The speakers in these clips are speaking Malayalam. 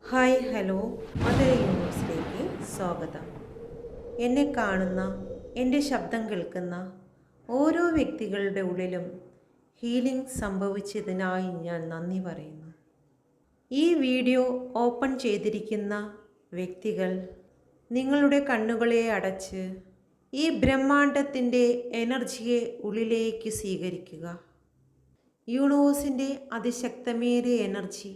ഹായ് ഹലോ മദർ യൂണിവേഴ്സിലേക്ക് സ്വാഗതം. എന്നെ കാണുന്ന, എൻ്റെ ശബ്ദം കേൾക്കുന്ന ഓരോ വ്യക്തികളുടെ ഉള്ളിലും ഹീലിംഗ് സംഭവിച്ചതിനായി ഞാൻ നന്ദി പറയുന്നു. ഈ വീഡിയോ ഓപ്പൺ ചെയ്തിരിക്കുന്ന വ്യക്തികൾ നിങ്ങളുടെ കണ്ണുകളെ അടച്ച് ഈ ബ്രഹ്മാണ്ടത്തിൻ്റെ എനർജിയെ ഉള്ളിലേക്ക് സ്വീകരിക്കുക. യൂണിവേഴ്സിൻ്റെ അതിശക്തമേറിയ എനർജി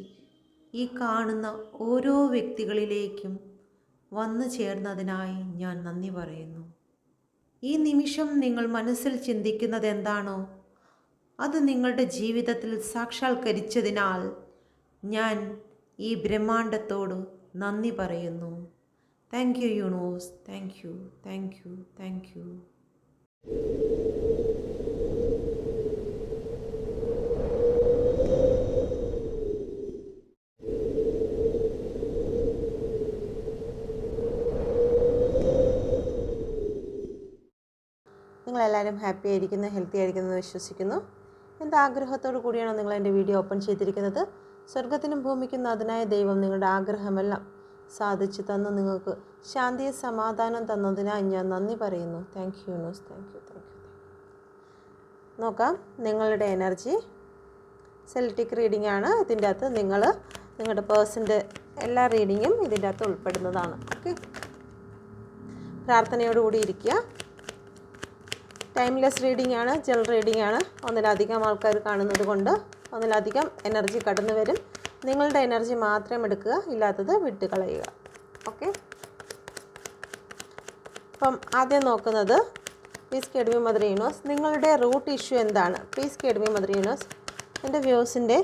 ഈ കാണുന്ന ഓരോ വ്യക്തികളിലേക്കും വന്നു ചേർന്നതിനായി ഞാൻ നന്ദി പറയുന്നു. ഈ നിമിഷം നിങ്ങൾ മനസ്സിൽ ചിന്തിക്കുന്നത് എന്താണോ അത് നിങ്ങളുടെ ജീവിതത്തിൽ സാക്ഷാത്കരിച്ചതിനാൽ ഞാൻ ഈ ബ്രഹ്മാണ്ടത്തോട് നന്ദി പറയുന്നു. Thank you universe, thank you, thank you, thank you. നിങ്ങളെല്ലാവരും ഹാപ്പി ആയിരിക്കുന്നു, ഹെൽത്തി ആയിരിക്കുന്നു എന്ന് വിശ്വസിക്കുന്നു. എന്താഗ്രഹത്തോടു കൂടിയാണ് നിങ്ങൾ എൻ്റെ വീഡിയോ ഓപ്പൺ ചെയ്തിരിക്കുന്നത്. സ്വർഗത്തിനും ഭൂമിക്കും നാഥനായ ദൈവം നിങ്ങളുടെ ആഗ്രഹമെല്ലാം സാധിച്ചു തന്നു, നിങ്ങൾക്ക് ശാന്തിയും സമാധാനം തന്നതിനായി ഞാൻ നന്ദി പറയുന്നു. Thank you news, thank you, thank you. നോക്കാം നിങ്ങളുടെ എനർജി. സെലക്ടിക് റീഡിംഗ് ആണ്. ഇതിൻ്റെ അകത്ത് നിങ്ങളുടെ പേഴ്സൻ്റെ എല്ലാ റീഡിങ്ങും ഇതിൻ്റെ അകത്ത് ഉൾപ്പെടുന്നതാണ്. ഓക്കെ, പ്രാർത്ഥനയോടുകൂടി ഇരിക്കുക. ടൈംലെസ് റീഡിംഗ് ആണ്, ജനറൽ റീഡിംഗ് ആണ്. ഒന്നിലധികം ആൾക്കാർ കാണുന്നത് കൊണ്ട് ഒന്നിലധികം എനർജി കടന്നു വരും. നിങ്ങളുടെ എനർജി മാത്രം എടുക്കുക, ഇല്ലാത്തത് വിട്ട് കളയുക. ഓക്കെ, അപ്പം ആദ്യം നോക്കുന്നത് please guide me mother universe, നിങ്ങളുടെ റൂട്ട് ഇഷ്യൂ എന്താണ്? Please guide me mother universe, എൻ്റെ വ്യൂസിൻ്റെ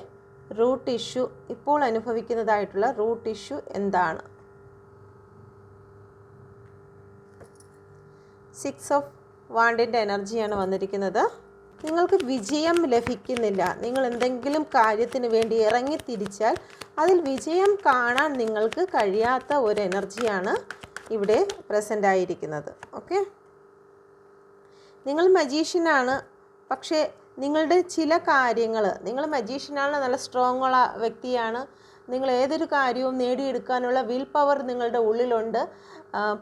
റൂട്ട് ഇഷ്യൂ, ഇപ്പോൾ അനുഭവിക്കുന്നതായിട്ടുള്ള റൂട്ട് ഇഷ്യൂ എന്താണ്? 6 ഓഫ് വാണ്ടിൻ്റെ എനർജിയാണ് വന്നിരിക്കുന്നത്. നിങ്ങൾക്ക് വിജയം ലഭിക്കുന്നില്ല. നിങ്ങൾ എന്തെങ്കിലും കാര്യത്തിന് വേണ്ടി ഇറങ്ങി തിരിച്ചാൽ അതിൽ വിജയം കാണാൻ നിങ്ങൾക്ക് കഴിയാത്ത ഒരു എനർജിയാണ് ഇവിടെ പ്രസൻ്റ് ആയിരിക്കുന്നത്. ഓക്കെ, നിങ്ങൾ മജീഷ്യനാണ്, പക്ഷേ നിങ്ങളുടെ ചില കാര്യങ്ങൾ, നിങ്ങൾ മജീഷ്യനാണ്, നല്ല സ്ട്രോങ് ഉള്ള വ്യക്തിയാണ്, നിങ്ങൾ ഏതൊരു കാര്യവും നേടിയെടുക്കാനുള്ള വിൽ പവർ നിങ്ങളുടെ ഉള്ളിലുണ്ട്.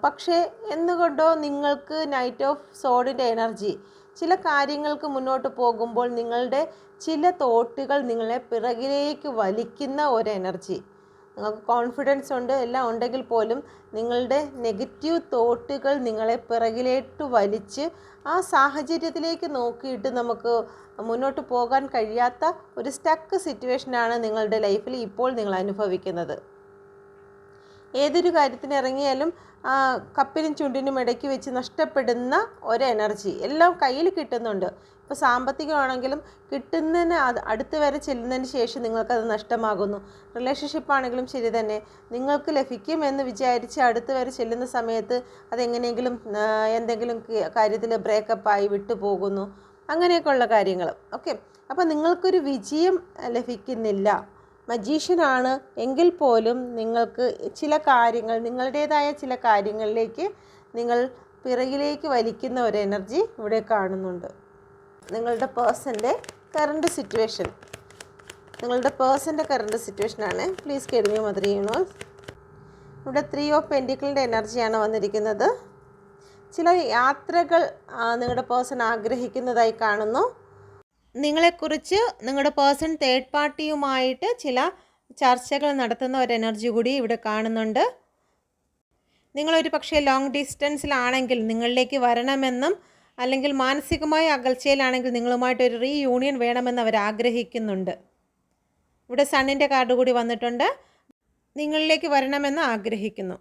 പക്ഷേ എന്തുകൊണ്ടോ നിങ്ങൾക്ക് നൈറ്റ് ഓഫ് സോഡിൻ്റെ എനർജി, ചില കാര്യങ്ങൾക്ക് മുന്നോട്ട് പോകുമ്പോൾ നിങ്ങളുടെ ചില തോട്ടുകൾ നിങ്ങളെ പിറകിലേക്ക് വലിക്കുന്ന ഒരു എനർജി. നിങ്ങൾക്ക് കോൺഫിഡൻസ് ഉണ്ട്, എല്ലാം ഉണ്ടെങ്കിൽ പോലും നിങ്ങളുടെ നെഗറ്റീവ് തോട്ടുകൾ നിങ്ങളെ പിറകിലേക്ക് വലിച്ച് ആ സാഹചര്യത്തിലേക്ക് നോക്കിയിട്ട് നമുക്ക് മുന്നോട്ട് പോകാൻ കഴിയാത്ത ഒരു സ്റ്റക്ക് സിറ്റുവേഷനാണ് നിങ്ങളുടെ ലൈഫിൽ ഇപ്പോൾ നിങ്ങൾ അനുഭവിക്കുന്നത്. ഏതൊരു കാര്യത്തിന് ഇറങ്ങിയാലും കപ്പിനും ചുണ്ടിനും ഇടയ്ക്ക് വെച്ച് നഷ്ടപ്പെടുന്ന ഒരു എനർജി എല്ലാം കയ്യിൽ കിട്ടുന്നുണ്ട്. ഇപ്പോൾ സാമ്പത്തികമാണെങ്കിലും കിട്ടുന്നതിന് അടുത്ത് വരെ ചെല്ലുന്നതിന് ശേഷം നിങ്ങൾക്കത് നഷ്ടമാകുന്നു. റിലേഷൻഷിപ്പ് ആണെങ്കിലും ശരി തന്നെ, നിങ്ങൾക്ക് ലഭിക്കുമെന്ന് വിചാരിച്ച് അടുത്ത് വരെ ചെല്ലുന്ന സമയത്ത് അതെങ്ങനെയെങ്കിലും എന്തെങ്കിലും കാര്യത്തിൽ ബ്രേക്കപ്പായി വിട്ടുപോകുന്നു, അങ്ങനെയൊക്കെയുള്ള കാര്യങ്ങൾ. ഓക്കെ, അപ്പോൾ നിങ്ങൾക്കൊരു വിജയം ലഭിക്കുന്നില്ല. മജീഷ്യനാണ് എങ്കിൽ പോലും നിങ്ങൾക്ക് ചില കാര്യങ്ങൾ, നിങ്ങളുടേതായ ചില കാര്യങ്ങളിലേക്ക് നിങ്ങൾ പിറകിലേക്ക് വലിക്കുന്ന ഒരു എനർജി ഇവിടെ കാണുന്നുണ്ട്. നിങ്ങളുടെ പേഴ്സൻ്റെ കറണ്ട് സിറ്റുവേഷൻ, നിങ്ങളുടെ പേഴ്സൻ്റെ കറണ്ട് സിറ്റുവേഷനാണ്. Please guide me mother universe. ഇവിടെ 3 ഓഫ് പെൻറ്റിക്കിളിൻ്റെ എനർജിയാണ് വന്നിരിക്കുന്നത്. ചില യാത്രകൾ നിങ്ങളുടെ പേഴ്സൺ ആഗ്രഹിക്കുന്നതായി കാണുന്നു. നിങ്ങളെക്കുറിച്ച് നിങ്ങളുടെ പേഴ്സൺ തേർഡ് പാർട്ടിയുമായിട്ട് ചില ചർച്ചകൾ നടത്തുന്ന ഒരു എനർജി കൂടി ഇവിടെ കാണുന്നുണ്ട്. നിങ്ങളൊരു പക്ഷേ ലോങ് ഡിസ്റ്റൻസിലാണെങ്കിൽ നിങ്ങളിലേക്ക് വരണമെന്നും, അല്ലെങ്കിൽ മാനസികമായ അകൽച്ചയിലാണെങ്കിൽ നിങ്ങളുമായിട്ടൊരു റീയൂണിയൻ വേണമെന്ന് അവർ ആഗ്രഹിക്കുന്നുണ്ട്. ഇവിടെ സണ്ണിൻ്റെ കാർഡ് കൂടി വന്നിട്ടുണ്ട്. നിങ്ങളിലേക്ക് വരണമെന്ന് ആഗ്രഹിക്കുന്നു.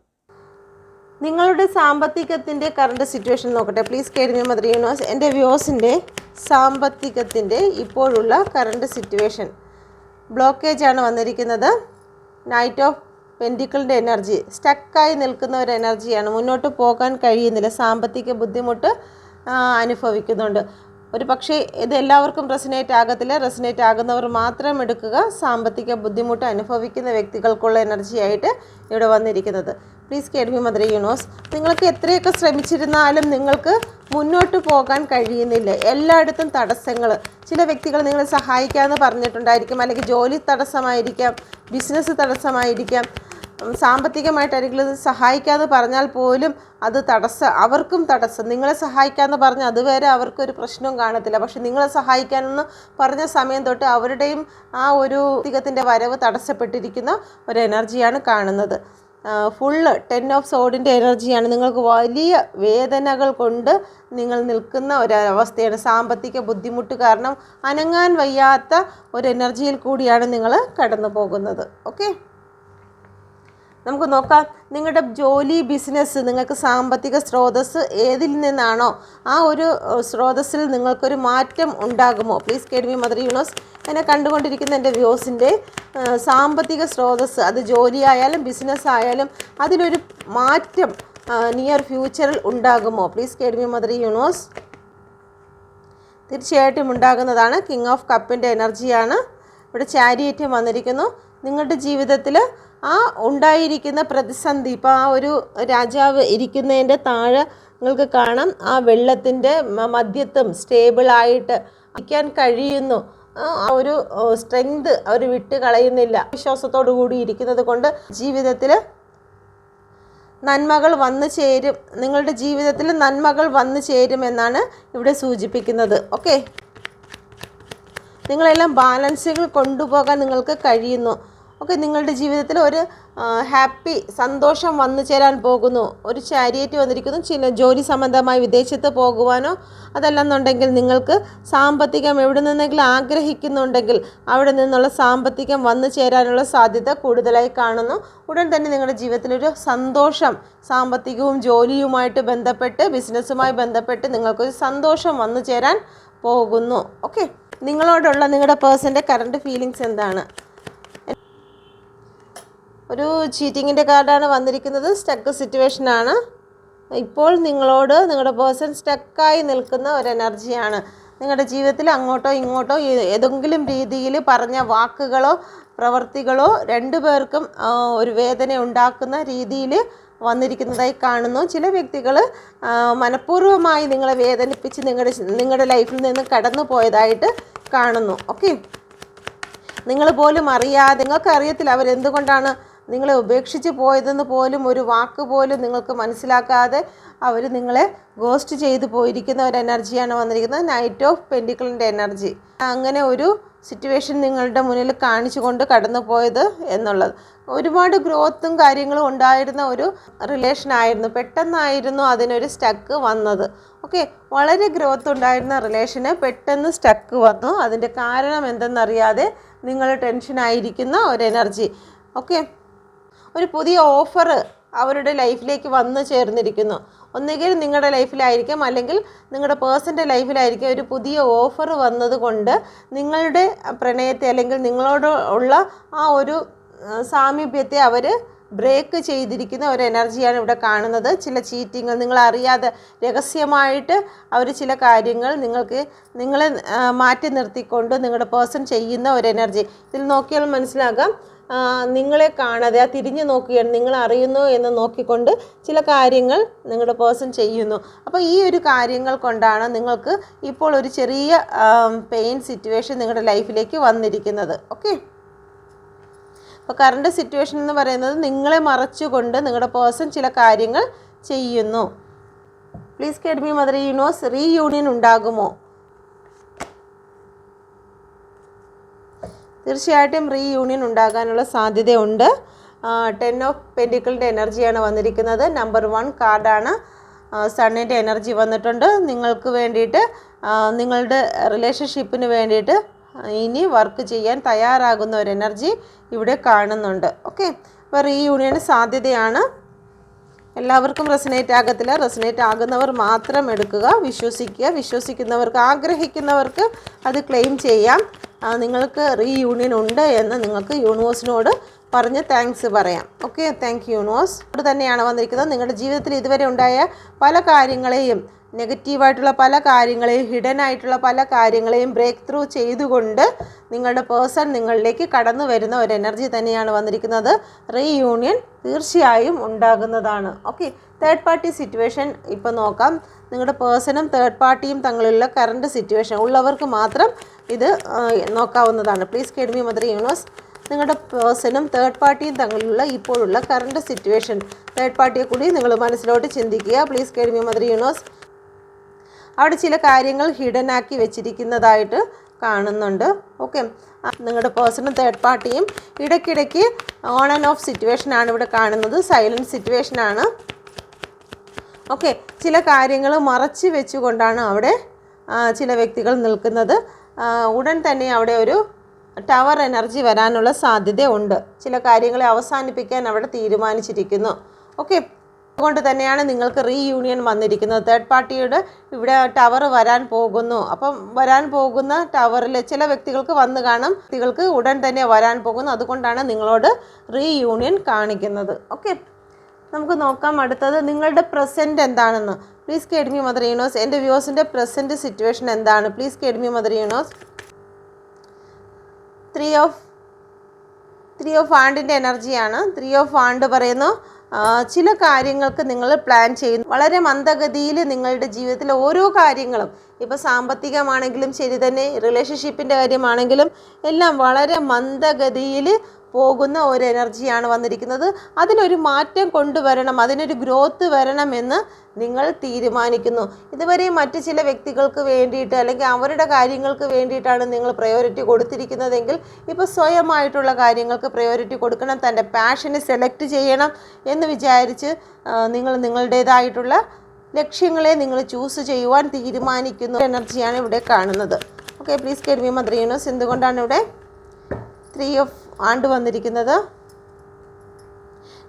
നിങ്ങളുടെ സാമ്പത്തികത്തിൻ്റെ കറണ്ട് സിറ്റുവേഷൻ നോക്കട്ടെ. Please guide me mother universe, എൻ്റെ വ്യൂസിൻ്റെ സാമ്പത്തികത്തിൻ്റെ ഇപ്പോഴുള്ള കറണ്ട് സിറ്റുവേഷൻ. ബ്ലോക്കേജാണ് വന്നിരിക്കുന്നത്. നൈറ്റ് ഓഫ് പെൻറ്റിക്കിളിൻ്റെ എനർജി, സ്റ്റക്കായി നിൽക്കുന്ന ഒരു എനർജിയാണ്. മുന്നോട്ട് പോകാൻ കഴിയുന്നില്ല, സാമ്പത്തിക ബുദ്ധിമുട്ട് അനുഭവിക്കുന്നുണ്ട്. ഒരു പക്ഷേ ഇത് എല്ലാവർക്കും റെസനേറ്റ് ആകത്തില്ല. റെസനേറ്റ് ആകുന്നവർ മാത്രം എടുക്കുക. സാമ്പത്തിക ബുദ്ധിമുട്ട് അനുഭവിക്കുന്ന വ്യക്തികൾക്കുള്ള എനർജിയായിട്ട് ഇവിടെ വന്നിരിക്കുന്നത്. Please guide me mother universe, നിങ്ങൾക്ക് എത്രയൊക്കെ ശ്രമിച്ചിരുന്നാലും നിങ്ങൾക്ക് മുന്നോട്ട് പോകാൻ കഴിയുന്നില്ല. എല്ലായിടത്തും തടസ്സങ്ങൾ. ചില വ്യക്തികൾ നിങ്ങളെ സഹായിക്കാമെന്ന് പറഞ്ഞിട്ടുണ്ടായിരിക്കും, അല്ലെങ്കിൽ ജോലി തടസ്സമായിരിക്കാം, ബിസിനസ് തടസ്സമായിരിക്കാം, സാമ്പത്തികമായിട്ടായിരിക്കും ഇത് സഹായിക്കാമെന്ന് പറഞ്ഞാൽ പോലും അത് അവർക്കും തടസ്സം. നിങ്ങളെ സഹായിക്കാമെന്ന് പറഞ്ഞാൽ അതുവരെ അവർക്കൊരു പ്രശ്നവും കാണത്തില്ല. പക്ഷെ നിങ്ങളെ സഹായിക്കാനെന്ന് പറഞ്ഞ സമയം തൊട്ട് അവരുടെയും ആ ഒരു സാമ്പത്തികത്തിൻ്റെ വരവ് തടസ്സപ്പെട്ടിരിക്കുന്ന ഒരു എനർജിയാണ് കാണുന്നത്. ഫുള്ള് 10 ഓഫ് സോഡിൻ്റെ എനർജിയാണ്. നിങ്ങൾക്ക് വലിയ വേദനകൾ കൊണ്ട് നിങ്ങൾ നിൽക്കുന്ന ഒരവസ്ഥയാണ്. സാമ്പത്തിക ബുദ്ധിമുട്ട് കാരണം അനങ്ങാൻ വയ്യാത്ത ഒരു എനർജിയിൽ കൂടിയാണ് നിങ്ങൾ കടന്നു പോകുന്നത്. ഓക്കെ, നമുക്ക് നോക്കാം. നിങ്ങളുടെ ജോലി, ബിസിനസ്, നിങ്ങൾക്ക് സാമ്പത്തിക സ്രോതസ്സ് ഏതിൽ നിന്നാണോ ആ ഒരു സ്രോതസ്സിൽ നിങ്ങൾക്കൊരു മാറ്റം ഉണ്ടാകുമോ? Please guide me mother universe. എന്നെ കണ്ടുകൊണ്ടിരിക്കുന്ന എൻ്റെ വ്യൂസിൻ്റെ സാമ്പത്തിക സ്രോതസ്സ്, അത് ജോലി ആയാലും ബിസിനസ് ആയാലും അതിലൊരു മാറ്റം നിയർ ഫ്യൂച്ചറിൽ ഉണ്ടാകുമോ? Please guide me mother universe. തീർച്ചയായിട്ടും ഉണ്ടാകുന്നതാണ്. കിങ് ഓഫ് കപ്പിൻ്റെ എനർജിയാണ്. ഇവിടെ ചാരിയറ്റ് വന്നിരിക്കുന്നു. നിങ്ങളുടെ ജീവിതത്തിൽ ആ ഉണ്ടായിരിക്കുന്ന പ്രതിസന്ധി, ഇപ്പോൾ ആ ഒരു രാജാവ് ഇരിക്കുന്നതിൻ്റെ താഴെ നിങ്ങൾക്ക് കാണാം ആ വെള്ളത്തിൻ്റെ മധ്യത്തും സ്റ്റേബിളായിട്ട് ഇരിക്കാൻ കഴിയുന്നു. ആ ഒരു സ്ട്രെങ്ത് അവർ വിട്ട് കളയുന്നില്ല. വിശ്വാസത്തോടു കൂടി ഇരിക്കുന്നത് കൊണ്ട് ജീവിതത്തിൽ നന്മകൾ വന്നു ചേരും. നിങ്ങളുടെ ജീവിതത്തിൽ നന്മകൾ വന്നു ചേരുമെന്നാണ് ഇവിടെ സൂചിപ്പിക്കുന്നത്. ഓക്കെ, നിങ്ങളെല്ലാം ബാലൻസുകൾ കൊണ്ടുപോകാൻ നിങ്ങൾക്ക് കഴിയുന്നു. ഓക്കെ, നിങ്ങളുടെ ജീവിതത്തിൽ ഒരു ഹാപ്പി, സന്തോഷം വന്നു ചേരാൻ പോകുന്നു. ഒരു ചാരിയറ്റ് വന്നിരിക്കുന്നു. ചില ജോലി സംബന്ധമായി വിദേശത്ത് പോകുവാനോ അതല്ലെന്നുണ്ടെങ്കിൽ നിങ്ങൾക്ക് സാമ്പത്തികം എവിടെ നിന്നെങ്കിലും ആഗ്രഹിക്കുന്നുണ്ടെങ്കിൽ അവിടെ നിന്നുള്ള സാമ്പത്തികം വന്നു ചേരാനുള്ള സാധ്യത കൂടുതലായി കാണുന്നു. ഉടൻ തന്നെ നിങ്ങളുടെ ജീവിതത്തിലൊരു സന്തോഷം, സാമ്പത്തികവും ജോലിയുമായിട്ട് ബന്ധപ്പെട്ട്, ബിസിനസ്സുമായി ബന്ധപ്പെട്ട് നിങ്ങൾക്കൊരു സന്തോഷം വന്നു ചേരാൻ പോകുന്നു. ഓക്കെ, നിങ്ങളോടുള്ള നിങ്ങളുടെ പേഴ്സൻ്റെ കറണ്ട് ഫീലിങ്സ് എന്താണ്? ഒരു ചീറ്റിങ്ങിൻ്റെ കാർഡാണ് വന്നിരിക്കുന്നത്. സ്റ്റക്ക് സിറ്റുവേഷനാണ്. ഇപ്പോൾ നിങ്ങളോട് നിങ്ങളുടെ പേഴ്സൺ സ്റ്റക്കായി നിൽക്കുന്ന ഒരു എനർജിയാണ്. നിങ്ങളുടെ ജീവിതത്തിൽ അങ്ങോട്ടോ ഇങ്ങോട്ടോ ഏതെങ്കിലും രീതിയിൽ പറഞ്ഞ വാക്കുകളോ പ്രവർത്തികളോ രണ്ടുപേർക്കും ഒരു വേദന ഉണ്ടാക്കുന്ന രീതിയിൽ വന്നിരിക്കുന്നതായി കാണുന്നു. ചില വ്യക്തികൾ മനഃപൂർവ്വമായി നിങ്ങളെ വേദനിപ്പിച്ച് നിങ്ങളുടെ ലൈഫിൽ നിന്ന് കടന്നു പോയതായിട്ട് കാണുന്നു. ഓക്കെ, നിങ്ങൾ പോലും അറിയാതെ, നിങ്ങൾക്ക് അറിയത്തില്ല അവരെന്തുകൊണ്ടാണ് നിങ്ങളെ ഉപേക്ഷിച്ച് പോയതെന്ന് പോലും, ഒരു വാക്ക് പോലും നിങ്ങൾക്ക് മനസ്സിലാക്കാതെ അവർ നിങ്ങളെ ഗോസ്റ്റ് ചെയ്തു പോയിരിക്കുന്ന ഒരു എനർജിയാണ് വന്നിരിക്കുന്നത്. നൈറ്റ് ഓഫ് പെൻഡിക്കിളിൻ്റെ എനർജി. അങ്ങനെ ഒരു സിറ്റുവേഷൻ നിങ്ങളുടെ മുന്നിൽ കാണിച്ചുകൊണ്ട് കടന്നു പോയത് എന്നുള്ളത്. ഒരുപാട് ഗ്രോത്തും കാര്യങ്ങളും ഉണ്ടായിരുന്ന ഒരു റിലേഷനായിരുന്നു. പെട്ടെന്നായിരുന്നു അതിനൊരു സ്റ്റക്ക് വന്നത്. ഓക്കെ, വളരെ ഗ്രോത്ത് ഉണ്ടായിരുന്ന റിലേഷന് പെട്ടെന്ന് സ്റ്റക്ക് വന്നു. അതിൻ്റെ കാരണം എന്തെന്നറിയാതെ നിങ്ങൾ ടെൻഷനായിരിക്കുന്ന ഒരു എനർജി. ഓക്കെ, ഒരു പുതിയ ഓഫർ അവരുടെ ലൈഫിലേക്ക് വന്നു ചേർന്നിരിക്കുന്നു. ഒന്നുകിൽ നിങ്ങളുടെ ലൈഫിലായിരിക്കും, അല്ലെങ്കിൽ നിങ്ങളുടെ പേഴ്സൻ്റെ ലൈഫിലായിരിക്കും ഒരു പുതിയ ഓഫർ വന്നതുകൊണ്ട് നിങ്ങളുടെ പ്രണയത്തെ അല്ലെങ്കിൽ നിങ്ങളോട് ഉള്ള ആ ഒരു സാമീപ്യത്തെ അവർ ബ്രേക്ക് ചെയ്തിരിക്കുന്ന ഒരു എനർജിയാണ് ഇവിടെ കാണുന്നത്. ചില ചീറ്റിങ്ങൾ നിങ്ങളറിയാതെ രഹസ്യമായിട്ട് അവർ ചില കാര്യങ്ങൾ നിങ്ങളെ മാറ്റി നിർത്തിക്കൊണ്ട് നിങ്ങളുടെ പേഴ്സൺ ചെയ്യുന്ന ഒരു എനർജി. ഇതിൽ നോക്കിയാൽ മനസ്സിലാകാം, നിങ്ങളെ കാണാതെ ആ തിരിഞ്ഞു നോക്കുകയാണ്, നിങ്ങൾ അറിയുന്നു എന്ന് നോക്കിക്കൊണ്ട് ചില കാര്യങ്ങൾ നിങ്ങളുടെ പേഴ്സൺ ചെയ്യുന്നു. അപ്പോൾ ഈ ഒരു കാര്യങ്ങൾ കൊണ്ടാണ് നിങ്ങൾക്ക് ഇപ്പോൾ ഒരു ചെറിയ പെയിൻ സിറ്റുവേഷൻ നിങ്ങളുടെ ലൈഫിലേക്ക് വന്നിരിക്കുന്നത്. ഓക്കെ, അപ്പോൾ കറണ്ട് സിറ്റുവേഷൻ എന്ന് പറയുന്നത് നിങ്ങളെ മറച്ചുകൊണ്ട് നിങ്ങളുടെ പേഴ്സൺ ചില കാര്യങ്ങൾ ചെയ്യുന്നു. Please guide me mother universe. Reunion ഉണ്ടാകുമോ? തീർച്ചയായിട്ടും റീയൂണിയൻ ഉണ്ടാകാനുള്ള സാധ്യതയുണ്ട്. 10 ഓഫ് പെൻഡിക്കിളിൻ്റെ എനർജിയാണ് വന്നിരിക്കുന്നത്. നമ്പർ 1 കാർഡാണ്. സണ്ണിൻ്റെ എനർജി വന്നിട്ടുണ്ട്. നിങ്ങൾക്ക് വേണ്ടിയിട്ട്, നിങ്ങളുടെ റിലേഷൻഷിപ്പിന് വേണ്ടിയിട്ട് ഇനി വർക്ക് ചെയ്യാൻ തയ്യാറാകുന്ന ഒരു എനർജി ഇവിടെ കാണുന്നുണ്ട്. ഓക്കെ, അപ്പോൾ റീയൂണിയന് സാധ്യതയാണ്. എല്ലാവർക്കും റെസനേറ്റ് ആകത്തില്ല. റെസനേറ്റ് ആകുന്നവർ മാത്രം എടുക്കുക, വിശ്വസിക്കുക. വിശ്വസിക്കുന്നവർക്ക്, ആഗ്രഹിക്കുന്നവർക്ക് അത് ക്ലെയിം ചെയ്യാം. നിങ്ങൾക്ക് റീയൂണിയൻ ഉണ്ട് എന്ന് നിങ്ങൾക്ക് യൂണിവേഴ്സിനോട് പറഞ്ഞ് താങ്ക്സ് പറയാം. Okay, thank you universe. അത് തന്നെയാണ് വന്നിരിക്കുന്നത്. നിങ്ങളുടെ ജീവിതത്തിൽ ഇതുവരെ ഉണ്ടായ പല കാര്യങ്ങളെയും, നെഗറ്റീവായിട്ടുള്ള പല കാര്യങ്ങളെയും, ഹിഡൻ ആയിട്ടുള്ള പല കാര്യങ്ങളെയും ബ്രേക്ക് ത്രൂ ചെയ്തുകൊണ്ട് നിങ്ങളുടെ പേഴ്സൺ നിങ്ങളിലേക്ക് കടന്നു വരുന്ന ഒരു എനർജി തന്നെയാണ് വന്നിരിക്കുന്നത്. റീയൂണിയൻ തീർച്ചയായും ഉണ്ടാകുന്നതാണ്. ഓക്കെ, തേർഡ് പാർട്ടി സിറ്റുവേഷൻ ഇപ്പോൾ നോക്കാം. നിങ്ങളുടെ പേഴ്സണും തേർഡ് പാർട്ടിയും തമ്മിലുള്ള കറണ്ട് സിറ്റുവേഷൻ ഉള്ളവർക്ക് മാത്രം ഇത് നോക്കാവുന്നതാണ്. Please guide me mother universe. നിങ്ങളുടെ പേഴ്സണും തേർഡ് പാർട്ടിയും തമ്മിലുള്ള ഇപ്പോഴുള്ള കറണ്ട് സിറ്റുവേഷൻ, തേർഡ് പാർട്ടിയെ കൂടി നിങ്ങൾ മനസ്സിലോട്ട് ചിന്തിക്കുക. Please guide me mother universe. അവിടെ ചില കാര്യങ്ങൾ ഹിഡൻ ആക്കി വെച്ചിരിക്കുന്നതായിട്ട് കാണുന്നുണ്ട്. ഓക്കെ, നിങ്ങളുടെ പേഴ്സണും തേർഡ് പാർട്ടിയും ഇടയ്ക്കിടയ്ക്ക് ഓൺ ആൻഡ് ഓഫ് സിറ്റുവേഷനാണ് ഇവിടെ കാണുന്നത്, സൈലൻറ്റ് സിറ്റുവേഷനാണ്. ഓക്കെ, ചില കാര്യങ്ങൾ മറച്ച് വെച്ചുകൊണ്ടാണ് അവിടെ ചില വ്യക്തികൾ നിൽക്കുന്നത്. ഉടൻ തന്നെ അവിടെ ഒരു ടവർ എനർജി വരാനുള്ള സാധ്യത ഉണ്ട്. ചില കാര്യങ്ങളെ അവസാനിപ്പിക്കാൻ അവിടെ തീരുമാനിച്ചിരിക്കുന്നു. ഓക്കെ, അതുകൊണ്ട് തന്നെയാണ് നിങ്ങൾക്ക് റീയൂണിയൻ വന്നിരിക്കുന്നത്. തേർഡ് പാർട്ടിയുടെ ഇവിടെ ടവർ വരാൻ പോകുന്നു. അപ്പം വരാൻ പോകുന്ന ടവറിൽ ചില വ്യക്തികൾക്ക് വന്ന് കാണും, വ്യക്തികൾക്ക് ഉടൻ തന്നെ വരാൻ പോകുന്നു. അതുകൊണ്ടാണ് നിങ്ങളോട് റീയൂണിയൻ കാണിക്കുന്നത്. ഓക്കെ, നമുക്ക് നോക്കാം അടുത്തത് നിങ്ങളുടെ പ്രസൻറ്റ് എന്താണെന്ന്. Please guide me mother universe. എൻ്റെ വ്യൂവേഴ്സിൻ്റെ പ്രസൻറ്റ് സിറ്റുവേഷൻ എന്താണ്? Please guide me mother universe. Three of വാണ്ടിൻ്റെ എനർജിയാണ്. 3 ഓഫ് വാണ്ട് പറയുന്നു ചില കാര്യങ്ങൾക്ക് നിങ്ങൾ പ്ലാൻ ചെയ്യുന്നു. വളരെ മന്ദഗതിയിൽ നിങ്ങളുടെ ജീവിതത്തിലെ ഓരോ കാര്യങ്ങളും, ഇപ്പോൾ സാമ്പത്തികമാണെങ്കിലും ശരി തന്നെ, റിലേഷൻഷിപ്പിൻ്റെ കാര്യമാണെങ്കിലും എല്ലാം വളരെ മന്ദഗതിയിൽ പോകുന്ന ഒരു എനർജിയാണ് വന്നിരിക്കുന്നത്. അതിലൊരു മാറ്റം കൊണ്ടുവരണം, അതിനൊരു ഗ്രോത്ത് വരണമെന്ന് നിങ്ങൾ തീരുമാനിക്കുന്നു. ഇതുവരെ മറ്റ് ചില വ്യക്തികൾക്ക് വേണ്ടിയിട്ട് അല്ലെങ്കിൽ അവരുടെ കാര്യങ്ങൾക്ക് വേണ്ടിയിട്ടാണ് നിങ്ങൾ പ്രയോറിറ്റി കൊടുത്തിരിക്കുന്നതെങ്കിൽ ഇപ്പോൾ സ്വയമായിട്ടുള്ള കാര്യങ്ങൾക്ക് പ്രയോറിറ്റി കൊടുക്കണം. തൻ്റെ പാഷനെ സെലക്ട് ചെയ്യണം എന്ന് വിചാരിച്ച് നിങ്ങൾ നിങ്ങളുടേതായിട്ടുള്ള ലക്ഷ്യങ്ങളെ നിങ്ങൾ ചൂസ് ചെയ്യുവാൻ തീരുമാനിക്കുന്ന എനർജിയാണ് ഇവിടെ കാണുന്നത്. Okay, please guide me mother universe. എന്തുകൊണ്ടാണ് ഇവിടെ 3 ഓഫ് വാണ്ട് വന്നിരിക്കുന്നത്?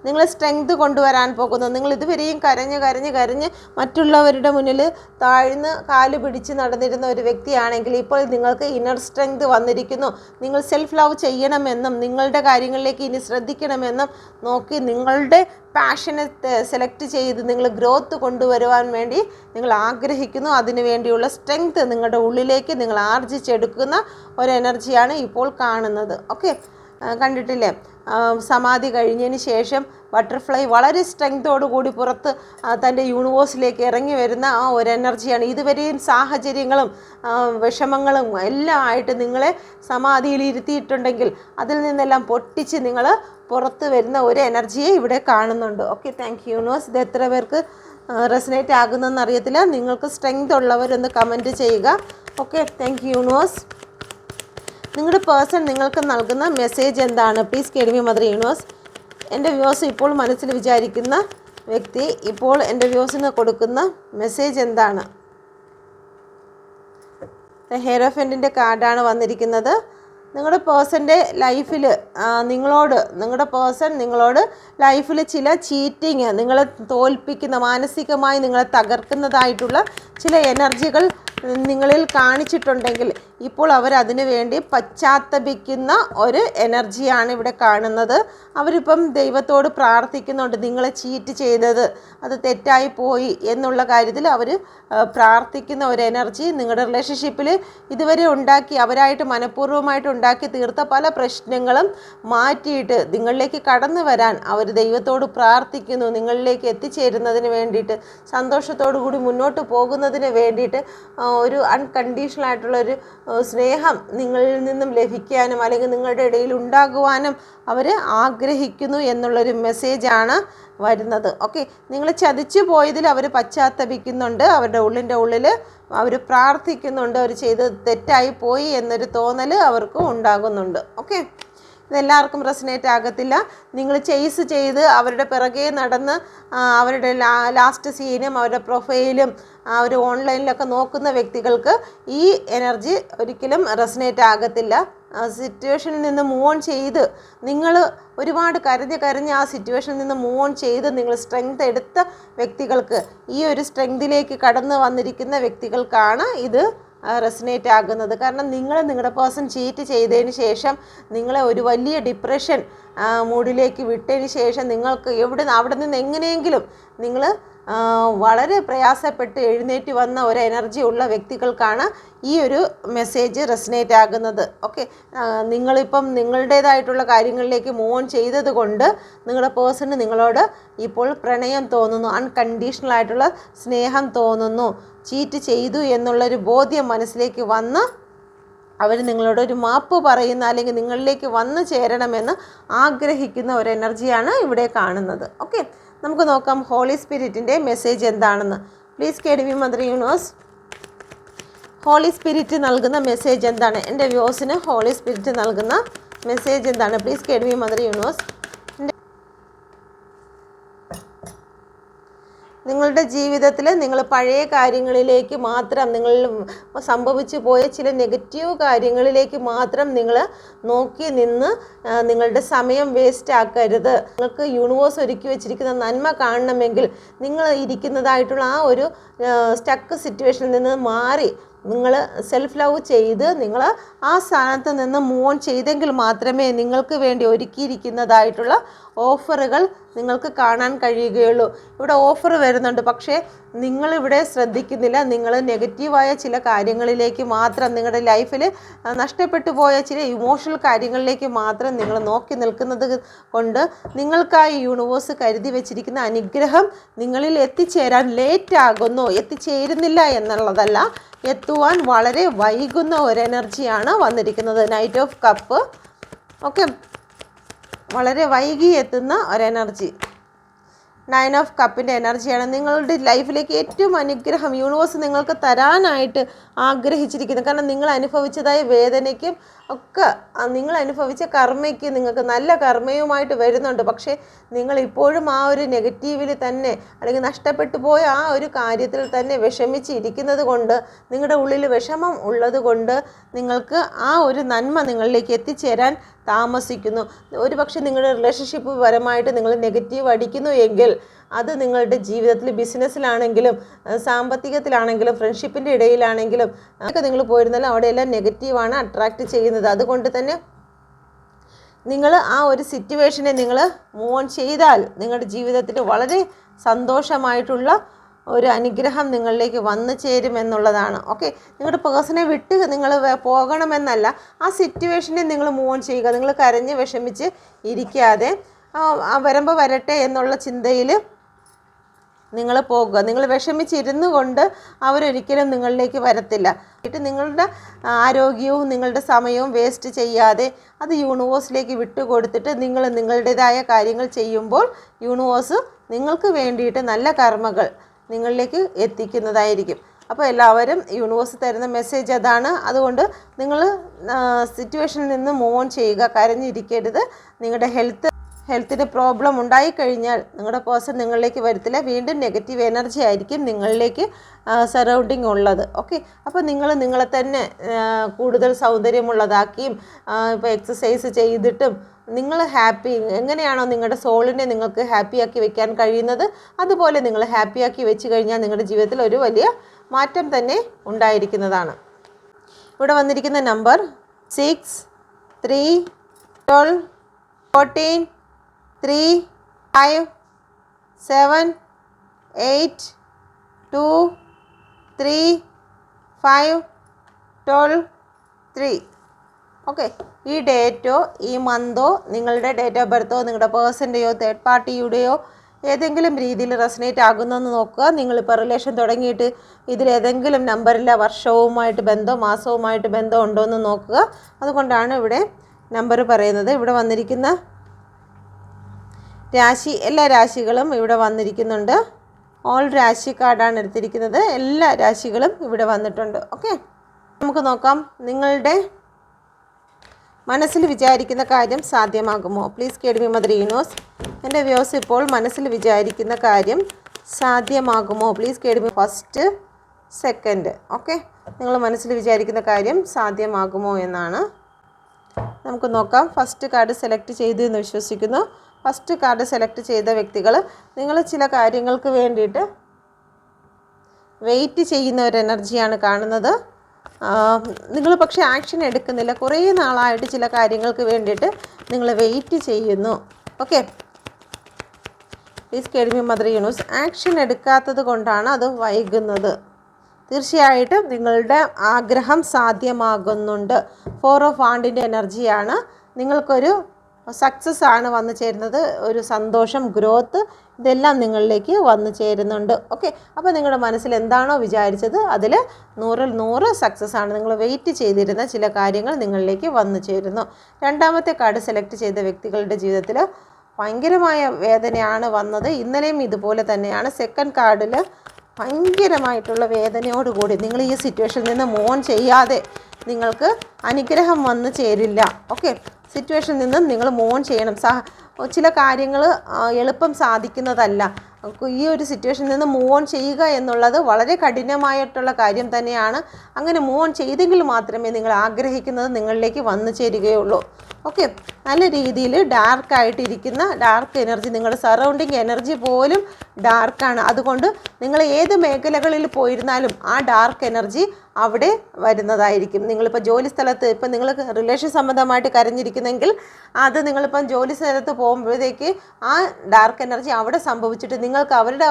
നിങ്ങൾ സ്ട്രെങ്ത് കൊണ്ടുവരാൻ പോകുന്നു. നിങ്ങൾ ഇതുവരെയും കരഞ്ഞ് മറ്റുള്ളവരുടെ മുന്നിൽ താഴ്ന്ന് കാല് പിടിച്ച് നടന്നിരുന്ന ഒരു വ്യക്തിയാണെങ്കിൽ ഇപ്പോൾ നിങ്ങൾക്ക് ഇന്നർ സ്ട്രെങ്ത് വന്നിരിക്കുന്നു. നിങ്ങൾ സെൽഫ് ലവ് ചെയ്യണമെന്നും നിങ്ങളുടെ കാര്യങ്ങളിലേക്ക് ഇനി ശ്രദ്ധിക്കണമെന്നും നോക്കി നിങ്ങളുടെ പാഷനെ സെലക്ട് ചെയ്ത് നിങ്ങൾ ഗ്രോത്ത് കൊണ്ടുവരുവാൻ വേണ്ടി നിങ്ങൾ ആഗ്രഹിക്കുന്നു. അതിനു വേണ്ടിയുള്ള സ്ട്രെങ്ത് നിങ്ങളുടെ ഉള്ളിലേക്ക് നിങ്ങൾ ആർജിച്ചെടുക്കുന്ന ഒരു എനർജിയാണ് ഇപ്പോൾ കാണുന്നത്. ഓക്കെ, കണ്ടിട്ടില്ലേ? സമാധി കഴിഞ്ഞതിന് ശേഷം ബട്ടർഫ്ലൈ വളരെ സ്ട്രെങ്തോടു കൂടി പുറത്ത് തൻ്റെ യൂണിവേഴ്സിലേക്ക് ഇറങ്ങി വരുന്ന ആ ഒരു എനർജിയാണ്. ഇതുവരെയും സാഹചര്യങ്ങളും വിഷമങ്ങളും എല്ലാം ആയിട്ട് നിങ്ങളെ സമാധിയിൽ ഇരുത്തിയിട്ടുണ്ടെങ്കിൽ അതിൽ നിന്നെല്ലാം പൊട്ടിച്ച് നിങ്ങൾ പുറത്ത് വരുന്ന ഒരു എനർജിയെ ഇവിടെ കാണുന്നുണ്ട്. Okay, thank you universe. ഇത് എത്ര പേർക്ക് റെസനേറ്റ് ആകുന്നെന്ന് അറിയത്തില്ല. നിങ്ങൾക്ക് സ്ട്രെങ്ത് ഉള്ളവരൊന്ന് കമൻറ്റ് ചെയ്യുക. Okay, thank you universe. നിങ്ങളുടെ പേഴ്സൺ നിങ്ങൾക്ക് നൽകുന്ന മെസ്സേജ് എന്താണ്? Please guide me mother universe. എൻ്റെ വ്യൂവേഴ്സ് ഇപ്പോൾ മനസ്സിൽ വിചാരിക്കുന്ന വ്യക്തി ഇപ്പോൾ എൻ്റെ വ്യൂവേഴ്സിന് കൊടുക്കുന്ന മെസ്സേജ് എന്താണ്? ഹെയറോഫൻറ്റിൻ്റെ കാർഡാണ് വന്നിരിക്കുന്നത്. നിങ്ങളുടെ പേഴ്സൻ്റെ ലൈഫിൽ നിങ്ങളുടെ പേഴ്സൺ നിങ്ങളോട് ലൈഫിൽ ചില ചീറ്റിങ്, നിങ്ങളെ തോൽപ്പിക്കുന്ന, മാനസികമായി നിങ്ങളെ തകർക്കുന്നതായിട്ടുള്ള ചില എനർജികൾ നിങ്ങളിൽ കാണിച്ചിട്ടുണ്ടെങ്കിൽ ഇപ്പോൾ അവരതിനു വേണ്ടി പശ്ചാത്തപിക്കുന്ന ഒരു എനർജിയാണ് ഇവിടെ കാണുന്നത്. അവരിപ്പം ദൈവത്തോട് പ്രാർത്ഥിക്കുന്നുണ്ട്. നിങ്ങളെ ചീറ്റ് ചെയ്തത് അത് തെറ്റായി പോയി എന്നുള്ള കാര്യത്തിൽ അവർ പ്രാർത്ഥിക്കുന്ന ഒരു എനർജി. നിങ്ങളുടെ റിലേഷൻഷിപ്പിൽ ഇതുവരെ അവരായിട്ട് മനഃപൂർവ്വമായിട്ട് ഉണ്ടാക്കി തീർത്ത പല പ്രശ്നങ്ങളും മാറ്റിയിട്ട് നിങ്ങളിലേക്ക് കടന്നു വരാൻ അവർ ദൈവത്തോട് പ്രാർത്ഥിക്കുന്നു. നിങ്ങളിലേക്ക് എത്തിച്ചേരുന്നതിന് വേണ്ടിയിട്ട്, സന്തോഷത്തോടു കൂടി മുന്നോട്ട് പോകുന്നതിന് വേണ്ടിയിട്ട് ഒരു അൺകണ്ടീഷണൽ ആയിട്ടുള്ളൊരു സ്നേഹം നിങ്ങളിൽ നിന്നും ലഭിക്കാനും അല്ലെങ്കിൽ നിങ്ങളുടെ ഇടയിൽ ഉണ്ടാകുവാനും അവർ ആഗ്രഹിക്കുന്നു എന്നുള്ളൊരു മെസ്സേജാണ് വരുന്നത്. ഓക്കെ, നിങ്ങൾ ചതിച്ചു പോയതിൽ അവർ പശ്ചാത്തപിക്കുന്നുണ്ട്. അവരുടെ ഉള്ളിൽ അവർ പ്രാർത്ഥിക്കുന്നുണ്ട്. അവർ ചെയ്തത് തെറ്റായി പോയി എന്നൊരു തോന്നൽ അവർക്ക് ഉണ്ടാകുന്നുണ്ട്. ഓക്കെ, ഇതെല്ലാവർക്കും റെസനേറ്റ് ആകത്തില്ല. നിങ്ങൾ ചേസ് ചെയ്ത് അവരുടെ പിറകെ നടന്ന് അവരുടെ ലാസ്റ്റ് സീനും അവരുടെ പ്രൊഫൈലും അവർ ഓൺലൈനിലൊക്കെ നോക്കുന്ന വ്യക്തികൾക്ക് ഈ എനർജി ഒരിക്കലും റെസനേറ്റ് ആകത്തില്ല. സിറ്റുവേഷനിൽ നിന്ന് മൂവ് ഓൺ ചെയ്ത് നിങ്ങൾ ഒരുപാട് കരഞ്ഞ് ആ സിറ്റുവേഷനിൽ നിന്ന് മൂവ് ഓൺ ചെയ്ത് നിങ്ങൾ സ്ട്രെങ്ത് എടുത്ത വ്യക്തികൾക്ക്, ഈ ഒരു സ്ട്രെങ്തിലേക്ക് കടന്നു വന്നിരിക്കുന്ന വ്യക്തികൾക്കാണ് ഇത് റെസനേറ്റ് ആകുന്നത്. കാരണം നിങ്ങളുടെ പേഴ്സൺ ചീറ്റ് ചെയ്തതിന് ശേഷം നിങ്ങളെ ഒരു വലിയ ഡിപ്രഷൻ മൂഡിലേക്ക് വിട്ടതിന് ശേഷം നിങ്ങൾക്ക് അവിടെ നിന്ന് എങ്ങനെയെങ്കിലും നിങ്ങൾ വളരെ പ്രയാസപ്പെട്ട് എഴുന്നേറ്റ് വന്ന ഒരു എനർജി ഉള്ള വ്യക്തികൾക്കാണ് ഈ ഒരു മെസ്സേജ് റെസനേറ്റ് ആകുന്നത്. ഓക്കെ, നിങ്ങളിപ്പം നിങ്ങളുടേതായിട്ടുള്ള കാര്യങ്ങളിലേക്ക് മൂവ് ഓൺ ചെയ്തത് കൊണ്ട് നിങ്ങളുടെ പേഴ്സണ് നിങ്ങളോട് ഇപ്പോൾ പ്രണയം തോന്നുന്നു, അൺകണ്ടീഷണൽ ആയിട്ടുള്ള സ്നേഹം തോന്നുന്നു. ചീറ്റ് ചെയ്തു എന്നുള്ളൊരു ബോധ്യം മനസ്സിലേക്ക് വന്ന് അവർ നിങ്ങളോട് ഒരു മാപ്പ് പറയുന്ന അല്ലെങ്കിൽ നിങ്ങളിലേക്ക് വന്നു ചേരണമെന്ന് ആഗ്രഹിക്കുന്ന ഒരു എനർജിയാണ് ഇവിടെ കാണുന്നത്. ഓക്കെ, നമുക്ക് നോക്കാം ഹോളി സ്പിരിറ്റിൻ്റെ മെസ്സേജ് എന്താണെന്ന്. Please KDB mother universe, holy spirit നൽകുന്ന മെസ്സേജ് എന്താണ്? എൻ്റെ വ്യൂസിന് ഹോളി സ്പിരിറ്റ് നൽകുന്ന മെസ്സേജ് എന്താണ്? Please KDB mother universe. നിങ്ങളുടെ ജീവിതത്തിൽ നിങ്ങൾ പഴയ കാര്യങ്ങളിലേക്ക് മാത്രം, നിങ്ങൾ സംഭവിച്ചു പോയ ചില നെഗറ്റീവ് കാര്യങ്ങളിലേക്ക് മാത്രം നിങ്ങൾ നോക്കി നിന്ന് നിങ്ങളുടെ സമയം വേസ്റ്റ് ആക്കരുത്. നിങ്ങൾക്ക് യൂണിവേഴ്സ് ഒരുക്കി വെച്ചിരിക്കുന്ന നന്മ കാണണമെങ്കിൽ നിങ്ങൾ ഇരിക്കുന്നതായിട്ടുള്ള ആ ഒരു സ്റ്റക്ക് സിറ്റുവേഷനിൽ നിന്ന് മാറി നിങ്ങൾ സെൽഫ് ലവ് ചെയ്ത് നിങ്ങൾ ആ സ്ഥാനത്ത് നിന്ന് മൂവ് ഓൺ ചെയ്തെങ്കിൽ മാത്രമേ നിങ്ങൾക്ക് വേണ്ടി ഒരുക്കിയിരിക്കുന്നതായിട്ടുള്ള ഓഫറുകൾ നിങ്ങൾക്ക് കാണാൻ കഴിയുകയുള്ളൂ. ഇവിടെ ഓഫർ വരുന്നുണ്ട്, പക്ഷേ നിങ്ങളിവിടെ ശ്രദ്ധിക്കുന്നില്ല. നിങ്ങൾ നെഗറ്റീവായ ചില കാര്യങ്ങളിലേക്ക് മാത്രം, നിങ്ങളുടെ ലൈഫിൽ നഷ്ടപ്പെട്ടു പോയ ചില ഇമോഷണൽ കാര്യങ്ങളിലേക്ക് മാത്രം നിങ്ങൾ നോക്കി നിൽക്കുന്നത് കൊണ്ട് നിങ്ങൾക്കായി യൂണിവേഴ്സ് കരുതി വെച്ചിരിക്കുന്ന അനുഗ്രഹം നിങ്ങളിൽ എത്തിച്ചേരാൻ ലേറ്റ് ആകുന്നു. എത്തിച്ചേരുന്നില്ല എന്നുള്ളതല്ല, എത്തുവാൻ വളരെ വൈകുന്ന ഒരു എനർജിയാണ് വന്നിരിക്കുന്നത്. Knight of cup. ഓക്കെ, വളരെ വൈകി എത്തുന്ന ഒരു എനർജി. 9 ഓഫ് കപ്പിൻ്റെ എനർജിയാണ്. നിങ്ങളുടെ ലൈഫിലേക്ക് ഏറ്റവും അനുഗ്രഹം യൂണിവേഴ്സ് നിങ്ങൾക്ക് തരാനായിട്ട് ആഗ്രഹിച്ചിരിക്കുന്നത്. കാരണം നിങ്ങൾ അനുഭവിച്ചതായ വേദനയ്ക്കും ഒക്കെ, നിങ്ങൾ അനുഭവിച്ച കർമ്മയ്ക്ക് നിങ്ങൾക്ക് നല്ല കർമ്മയുമായിട്ട് വരുന്നുണ്ട്. പക്ഷേ നിങ്ങൾ ഇപ്പോഴും ആ ഒരു നെഗറ്റീവിൽ തന്നെ, അല്ലെങ്കിൽ നഷ്ടപ്പെട്ടു പോയ ആ ഒരു കാര്യത്തിൽ തന്നെ വിഷമിച്ചിരിക്കുന്നത് കൊണ്ട്, നിങ്ങളുടെ ഉള്ളിൽ വിഷമം ഉള്ളത് കൊണ്ട് നിങ്ങൾക്ക് ആ ഒരു നന്മ നിങ്ങളിലേക്ക് എത്തിച്ചേരാൻ താമസിക്കുന്നു. ഒരു പക്ഷേ നിങ്ങളുടെ റിലേഷൻഷിപ്പ് പരമായിട്ട് നിങ്ങൾ നെഗറ്റീവ് അടിക്കുന്നു എങ്കിൽ അത് നിങ്ങളുടെ ജീവിതത്തിൽ, ബിസിനസ്സിലാണെങ്കിലും സാമ്പത്തികത്തിലാണെങ്കിലും ഫ്രണ്ട്ഷിപ്പിൻ്റെ ഇടയിലാണെങ്കിലും ഒക്കെ നിങ്ങൾ പോയിരുന്നാലും അവിടെയെല്ലാം നെഗറ്റീവാണ് അട്രാക്റ്റ് ചെയ്യുന്നത്. അതുകൊണ്ട് തന്നെ നിങ്ങൾ ആ ഒരു സിറ്റുവേഷനെ നിങ്ങൾ മൂവ് ഓൺ ചെയ്താൽ നിങ്ങളുടെ ജീവിതത്തിൽ വളരെ സന്തോഷമായിട്ടുള്ള ഒരു അനുഗ്രഹം നിങ്ങളിലേക്ക് വന്നു ചേരുമെന്നുള്ളതാണ്. ഓക്കെ, നിങ്ങളുടെ പേഴ്സണെ വിട്ട് നിങ്ങൾ പോകണമെന്നല്ല, ആ സിറ്റുവേഷനെ നിങ്ങൾ മൂവ് ഓൺ ചെയ്യുക. നിങ്ങൾ കരഞ്ഞ് വിഷമിച്ച് ഇരിക്കാതെ വരുമ്പോൾ വരട്ടെ എന്നുള്ള ചിന്തയിൽ നിങ്ങൾ പോകുക. നിങ്ങൾ വിഷമിച്ചിരുന്നു കൊണ്ട് അവരൊരിക്കലും നിങ്ങളിലേക്ക് വരത്തില്ല. നിങ്ങളുടെ ആരോഗ്യവും നിങ്ങളുടെ സമയവും വേസ്റ്റ് ചെയ്യാതെ അത് യൂണിവേഴ്സിലേക്ക് വിട്ടുകൊടുത്തിട്ട് നിങ്ങൾ നിങ്ങളുടേതായ കാര്യങ്ങൾ ചെയ്യുമ്പോൾ യൂണിവേഴ്സ് നിങ്ങൾക്ക് വേണ്ടിയിട്ട് നല്ല കർമ്മകൾ നിങ്ങളിലേക്ക് എത്തിക്കുന്നതായിരിക്കും. അപ്പോൾ എല്ലാവരും യൂണിവേഴ്സ് തരുന്ന മെസ്സേജ് അതാണ്. അതുകൊണ്ട് നിങ്ങൾ സിറ്റുവേഷനിൽ നിന്ന് മൂവ് ഓൺ ചെയ്യുക, കരഞ്ഞിരിക്കരുത്. നിങ്ങളുടെ ഹെൽത്തിന് പ്രോബ്ലം ഉണ്ടായിക്കഴിഞ്ഞാൽ നിങ്ങളുടെ പേഴ്സൺ നിങ്ങളിലേക്ക് വരത്തില്ല. വീണ്ടും നെഗറ്റീവ് എനർജി ആയിരിക്കും നിങ്ങളിലേക്ക് സറൗണ്ടിങ് ഉള്ളത്. ഓക്കെ, അപ്പോൾ നിങ്ങളെ തന്നെ കൂടുതൽ സൗന്ദര്യമുള്ളതാക്കിയും ഇപ്പോൾ എക്സസൈസ് ചെയ്തിട്ടും നിങ്ങൾ ഹാപ്പി, എങ്ങനെയാണോ നിങ്ങളുടെ സോളിനെ നിങ്ങൾക്ക് ഹാപ്പിയാക്കി വെക്കാൻ കഴിയുന്നത് അതുപോലെ നിങ്ങൾ ഹാപ്പിയാക്കി വെച്ച് കഴിഞ്ഞാൽ നിങ്ങളുടെ ജീവിതത്തിൽ ഒരു വലിയ മാറ്റം തന്നെ ഉണ്ടായിരിക്കുന്നതാണ്. ഇവിടെ വന്നിരിക്കുന്ന നമ്പർ 6, 3, 12, 14, 3, 5, 7, 8, 2, 3, 5, 12, 3. ഓക്കെ, ഈ ഡേറ്റോ ഈ മന്തോ നിങ്ങളുടെ ഡേറ്റ് ഓഫ് ബർത്തോ നിങ്ങളുടെ പേഴ്സൻ്റെയോ തേർഡ് പാർട്ടിയുടെയോ ഏതെങ്കിലും രീതിയിൽ റെസനേറ്റ് ആകുന്നെന്ന് നോക്കുക. നിങ്ങളിപ്പോൾ റിലേഷൻ തുടങ്ങിയിട്ട് ഇതിലേതെങ്കിലും നമ്പറില്ല വർഷവുമായിട്ട് ബന്ധം, മാസവുമായിട്ട് ബന്ധം ഉണ്ടോ എന്ന് നോക്കുക. അതുകൊണ്ടാണ് ഇവിടെ നമ്പർ പറയുന്നത്. ഇവിടെ വന്നിരിക്കുന്ന രാശി, എല്ലാ രാശികളും ഇവിടെ വന്നിരിക്കുന്നുണ്ട്. ഓൾ രാശി കാർഡാണ് എടുത്തിരിക്കുന്നത്. എല്ലാ രാശികളും ഇവിടെ വന്നിട്ടുണ്ട്. ഓക്കെ, നമുക്ക് നോക്കാം നിങ്ങളുടെ മനസ്സിൽ വിചാരിക്കുന്ന കാര്യം സാധ്യമാകുമോ? Please KDB mother universe. എൻ്റെ വ്യൂസ് ഇപ്പോൾ മനസ്സിൽ വിചാരിക്കുന്ന കാര്യം സാധ്യമാകുമോ? Please KDB first, second. Okay, നിങ്ങൾ മനസ്സിൽ വിചാരിക്കുന്ന കാര്യം സാധ്യമാകുമോ എന്നാണ്. നമുക്ക് നോക്കാം. ഫസ്റ്റ് കാർഡ് സെലക്ട് ചെയ്തു എന്ന് വിശ്വസിക്കുന്നു. ഫസ്റ്റ് കാർഡ് സെലക്ട് ചെയ്ത വ്യക്തികൾ നിങ്ങൾ ചില കാര്യങ്ങൾക്ക് വേണ്ടിയിട്ട് വെയിറ്റ് ചെയ്യുന്ന ഒരു എനർജിയാണ് കാണുന്നത്. നിങ്ങൾ പക്ഷേ ആക്ഷൻ എടുക്കുന്നില്ല. കുറേ നാളായിട്ട് ചില കാര്യങ്ങൾക്ക് വേണ്ടിയിട്ട് നിങ്ങൾ വെയിറ്റ് ചെയ്യുന്നു. Okay, please KDB mother universe. Action എടുക്കാത്തത് കൊണ്ടാണ് അത് വൈകുന്നത്. തീർച്ചയായിട്ടും നിങ്ങളുടെ ആഗ്രഹം സാധ്യമാകുന്നുണ്ട്. 4 ഓഫ് വാണ്ടിൻ്റെ എനർജിയാണ്. നിങ്ങൾക്കൊരു സക്സസ് ആണ് വന്നു ചേരുന്നത്. ഒരു സന്തോഷം, ഗ്രോത്ത്, ഇതെല്ലാം നിങ്ങളിലേക്ക് വന്നു ചേരുന്നുണ്ട്. ഓക്കെ, അപ്പോൾ നിങ്ങളുടെ മനസ്സിൽ എന്താണോ വിചാരിച്ചത് അതിൽ 100-ൽ 100 സക്സസ് ആണ്. നിങ്ങൾ വെയിറ്റ് ചെയ്തിരുന്ന ചില കാര്യങ്ങൾ നിങ്ങളിലേക്ക് വന്നു ചേരുന്നു. രണ്ടാമത്തെ കാർഡ് സെലക്ട് ചെയ്ത വ്യക്തികളുടെ ജീവിതത്തിൽ ഭയങ്കരമായ വേദനയാണ് വന്നത്. ഇന്നലെയും ഇതുപോലെ തന്നെയാണ്. സെക്കൻഡ് കാർഡിൽ ഭയങ്കരമായിട്ടുള്ള വേദനയോടുകൂടി നിങ്ങൾ ഈ സിറ്റുവേഷനിൽ നിന്ന് മോൺ ചെയ്യാതെ നിങ്ങൾക്ക് അനുഗ്രഹം വന്നു ചേരില്ല. ഓക്കെ, സിറ്റുവേഷനിൽ നിന്നും നിങ്ങൾ മോൺ ചെയ്യണം. ചില കാര്യങ്ങൾ എളുപ്പം സാധിക്കുന്നതല്ല. ഈ ഒരു സിറ്റുവേഷനിൽ നിന്ന് മൂവ് ഓൺ ചെയ്യുക എന്നുള്ളത് വളരെ കഠിനമായിട്ടുള്ള കാര്യം തന്നെയാണ്. അങ്ങനെ മൂവ് ഓൺ ചെയ്തെങ്കിൽ മാത്രമേ നിങ്ങൾ ആഗ്രഹിക്കുന്നത് നിങ്ങളിലേക്ക് വന്നു ചേരുകയുള്ളൂ. ഓക്കെ, നല്ല രീതിയിൽ ഡാർക്കായിട്ടിരിക്കുന്ന ഡാർക്ക് എനർജി, നിങ്ങളുടെ സറൗണ്ടിങ് എനർജി പോലും ഡാർക്കാണ്. അതുകൊണ്ട് നിങ്ങൾ ഏത് മേഖലകളിൽ പോയിരുന്നാലും ആ ഡാർക്ക് എനർജി അവിടെ വരുന്നതായിരിക്കും. നിങ്ങളിപ്പോൾ ജോലി സ്ഥലത്ത് ഇപ്പം നിങ്ങൾ റിലേഷൻ സംബന്ധമായിട്ട് കരഞ്ഞിരിക്കുന്നെങ്കിൽ അത് നിങ്ങളിപ്പം ജോലി സ്ഥലത്ത് പോകുമ്പോഴത്തേക്ക് ആ ഡാർക്ക് എനർജി അവിടെ സംഭവിച്ചിട്ട് നിങ്ങൾക്ക് അവരുടെ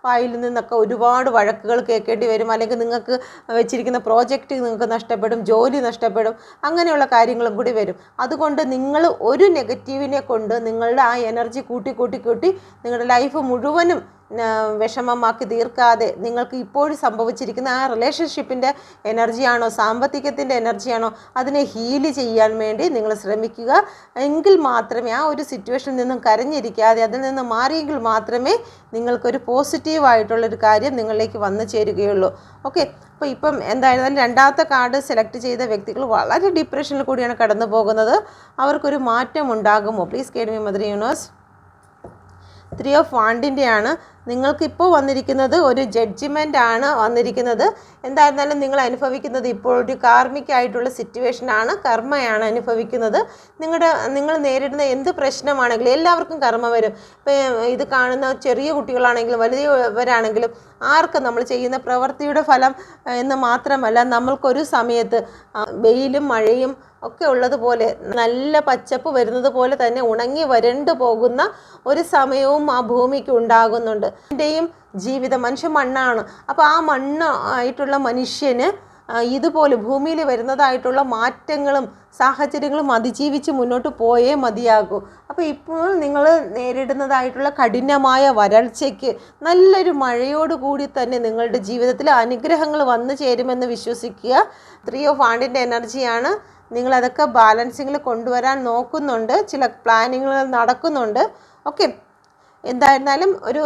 വായിൽ നിന്നൊക്കെ ഒരുപാട് വഴക്കുകൾ കേൾക്കേണ്ടി വരും. അല്ലെങ്കിൽ നിങ്ങൾക്ക് വെച്ചിരിക്കുന്ന പ്രോജക്റ്റ് നിങ്ങൾക്ക് നഷ്ടപ്പെടും, ജോലി നഷ്ടപ്പെടും, അങ്ങനെയുള്ള കാര്യങ്ങളും കൂടി വരും. അതുകൊണ്ട് നിങ്ങൾ ഒരു നെഗറ്റീവിനെ കൊണ്ട് നിങ്ങളുടെ ആ എനർജി കൂട്ടി നിങ്ങളുടെ ലൈഫ് മുഴുവനും വിഷമമാക്കി തീർക്കാതെ നിങ്ങൾക്ക് ഇപ്പോഴും സംഭവിച്ചിരിക്കുന്ന ആ റിലേഷൻഷിപ്പിൻ്റെ എനർജിയാണോ സാമ്പത്തികത്തിൻ്റെ എനർജിയാണോ അതിനെ ഹീല് ചെയ്യാൻ വേണ്ടി നിങ്ങൾ ശ്രമിക്കുക. എങ്കിൽ മാത്രമേ ആ ഒരു സിറ്റുവേഷനിൽ നിന്നും കരഞ്ഞിരിക്കാതെ അതിൽ നിന്ന് മാറിയെങ്കിൽ മാത്രമേ നിങ്ങൾക്കൊരു പോസിറ്റീവായിട്ടുള്ളൊരു കാര്യം നിങ്ങളിലേക്ക് വന്നു ചേരുകയുള്ളൂ. ഓക്കെ, അപ്പോൾ ഇപ്പം എന്തായാലും രണ്ടാമത്തെ കാർഡ് സെലക്ട് ചെയ്ത വ്യക്തികൾ വളരെ ഡിപ്രഷനിൽ കൂടിയാണ് കടന്നു പോകുന്നത്. അവർക്കൊരു മാറ്റം ഉണ്ടാകുമോ? Please guide me mother universe. 3 of വാണ്ടിൻ്റെയാണ്. നിങ്ങൾക്കിപ്പോൾ വന്നിരിക്കുന്നത് ഒരു ജഡ്ജിമെൻ്റ് ആണ് വന്നിരിക്കുന്നത്. എന്തായിരുന്നാലും നിങ്ങൾ അനുഭവിക്കുന്നത് ഇപ്പോൾ ഒരു കാർമികമായിട്ടുള്ള സിറ്റുവേഷനാണ്, കർമ്മയാണ് അനുഭവിക്കുന്നത്. നിങ്ങൾ നേരിടുന്ന എന്ത് പ്രശ്നമാണെങ്കിലും എല്ലാവർക്കും കർമ്മ വരും. ഇപ്പം ഇത് കാണുന്ന ചെറിയ കുട്ടികളാണെങ്കിലും വലിയവരാണെങ്കിലും ആർക്കും നമ്മൾ ചെയ്യുന്ന പ്രവൃത്തിയുടെ ഫലം എന്ന് മാത്രമല്ല, നമ്മൾക്കൊരു സമയത്ത് വെയിലും മഴയും ഒക്കെ ഉള്ളതുപോലെ നല്ല പച്ചപ്പ് വരുന്നത് പോലെ തന്നെ ഉണങ്ങി വരണ്ടു പോകുന്ന ഒരു സമയവും ആ ഭൂമിക്ക് ഉണ്ടാകുന്നുണ്ട്. എൻ്റെയും ജീവിതം മനുഷ്യ മണ്ണാണ്. അപ്പോൾ ആ മണ്ണ് ആയിട്ടുള്ള മനുഷ്യന് ഇതുപോലെ ഭൂമിയിൽ വരുന്നതായിട്ടുള്ള മാറ്റങ്ങളും സാഹചര്യങ്ങളും അതിജീവിച്ച് മുന്നോട്ട് പോയേ മതിയാകൂ. അപ്പോൾ ഇപ്പോൾ നിങ്ങൾ നേരിടുന്നതായിട്ടുള്ള കഠിനമായ വരൾച്ചയ്ക്ക് നല്ലൊരു മഴയോടുകൂടി തന്നെ നിങ്ങളുടെ ജീവിതത്തിൽ അനുഗ്രഹങ്ങൾ വന്നു ചേരുമെന്ന് വിശ്വസിക്കുക. 3 ഓഫ് വാണ്ടിൻ്റെ എനർജിയാണ്. നിങ്ങളതൊക്കെ ബാലൻസിങ്ങിൽ കൊണ്ടുവരാൻ നോക്കുന്നുണ്ട്, ചില പ്ലാനിങ്ങുകൾ നടക്കുന്നുണ്ട്. ഓക്കെ, എന്തായിരുന്നാലും ഒരു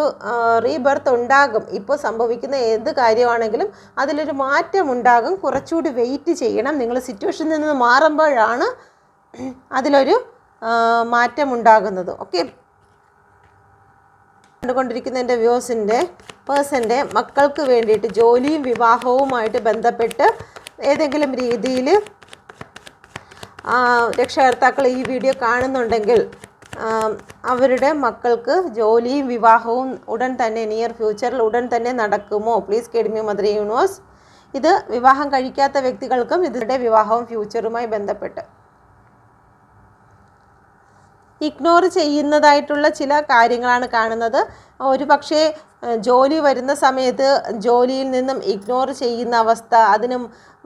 റീബർത്ത് ഉണ്ടാകും. ഇപ്പോൾ സംഭവിക്കുന്ന ഏത് കാര്യമാണെങ്കിലും അതിലൊരു മാറ്റം ഉണ്ടാകും. കുറച്ചുകൂടി വെയിറ്റ് ചെയ്യണം. നിങ്ങൾ സിറ്റുവേഷനിൽ നിന്ന് മാറുമ്പോഴാണ് അതിലൊരു മാറ്റം ഉണ്ടാകുന്നത്. ഓക്കെ, കണ്ടുകൊണ്ടിരിക്കുന്ന എൻ്റെ വ്യൂസിൻ്റെ പേഴ്സൻ്റെ മക്കൾക്ക് വേണ്ടിയിട്ട് ജോലിയും വിവാഹവുമായിട്ട് ബന്ധപ്പെട്ട് ഏതെങ്കിലും രീതിയിൽ രക്ഷകർത്താക്കൾ ഈ വീഡിയോ കാണുന്നുണ്ടെങ്കിൽ അവരുടെ മക്കൾക്ക് ജോലിയും വിവാഹവും ഉടൻ തന്നെ നിയർ ഫ്യൂച്ചറിൽ ഉടൻ തന്നെ നടക്കുമോ? Please guide me mother universe. ഇത് വിവാഹം കഴിക്കാത്ത വ്യക്തികൾക്കും ഇതിൻ്റെ വിവാഹവും ഫ്യൂച്ചറുമായി ബന്ധപ്പെട്ട് ഇഗ്നോർ ചെയ്യുന്നതായിട്ടുള്ള ചില കാര്യങ്ങളാണ് കാണുന്നത്. ഒരു പക്ഷേ ജോലി വരുന്ന സമയത്ത് ജോലിയിൽ നിന്നും ഇഗ്നോർ ചെയ്യുന്ന അവസ്ഥ, അതിന്